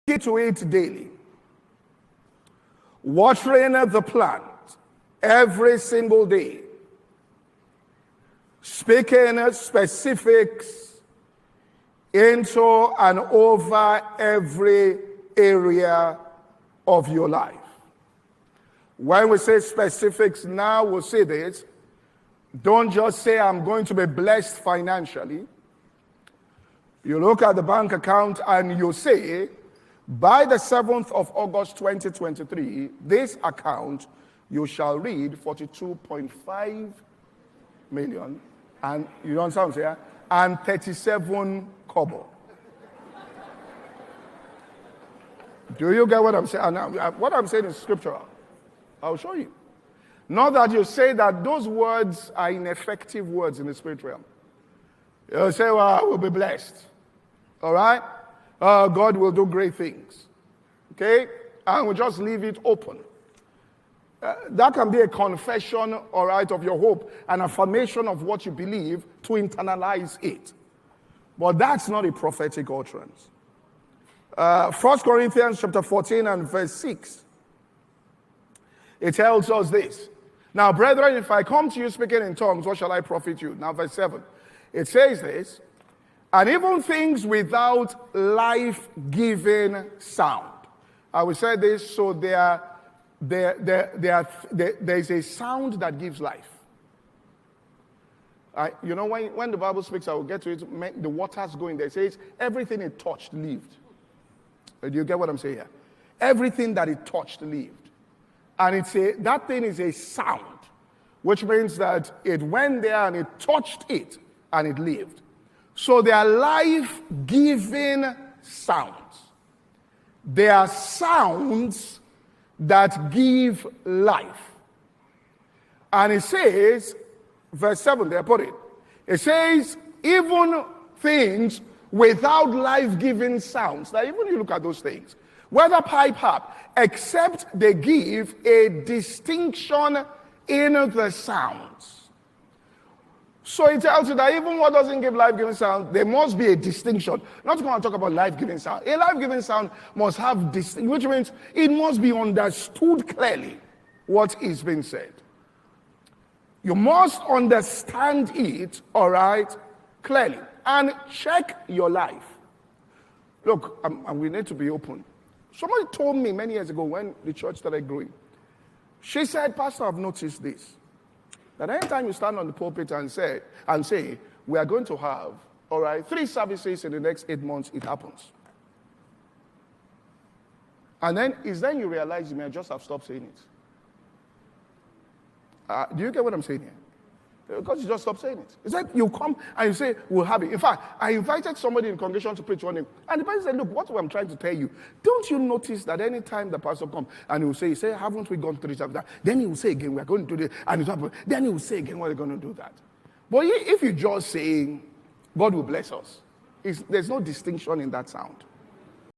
to it daily, watering the plant every single day, speaking specifics into and over every area of your life. When we say specifics now, we'll say this. Don't just say, I'm going to be blessed financially. You look at the bank account and you say, by the 7th of August 2023, this account, you shall read 42.5 million, and you don't sound here, and 37 kobo. Do you get what I'm saying? What I'm saying is scriptural. I'll show you. Not that you say that those words are ineffective words in the spirit realm. You'll say, well, I will be blessed. All right? God will do great things. Okay? And we'll just leave it open. That can be a confession, all right, of your hope, an affirmation of what you believe to internalize it. But that's not a prophetic utterance. 1 Corinthians chapter 14 and verse 6. It tells us this. Now, brethren, if I come to you speaking in tongues, what shall I profit you? Now, verse 7. It says this. And even things without life-giving sound. I will say this, so there is a sound that gives life. You know, when the Bible speaks, I will get to it, the waters going there. It says, everything it touched lived. Do you get what I'm saying here? Everything that it touched lived. And that thing is a sound, which means that it went there and it touched it and it lived. So they are life-giving sounds. They are sounds that give life. And it says, verse 7 there, put it. It says, even things without life-giving sounds. Now, even you look at those things, whether pipe harp, except they give a distinction in the sounds. So it tells you that even what doesn't give life-giving sound, there must be a distinction. Not going to talk about life-giving sound. A life-giving sound must have distinction, which means it must be understood clearly what is being said. You must understand it, all right, clearly. And check your life. Look, we need to be open. Somebody told me many years ago when the church started growing. She said, Pastor, I've noticed this. That anytime you stand on the pulpit and say, we are going to have, all right, 3 services in the next 8 months, it happens. And then you realize you may just have stopped saying it. Do you get what I'm saying here? Because you just stop saying it. It's like you come and you say, we'll have it. In fact, I invited somebody in the congregation to preach one day. And the person said, look, what I'm trying to tell you, don't you notice that any time the pastor comes and he will say, haven't we gone 3 times? Then he will say again, we're going to do this. And then he will say again, we're going to do that. But if you just say, God will bless us, there's no distinction in that sound.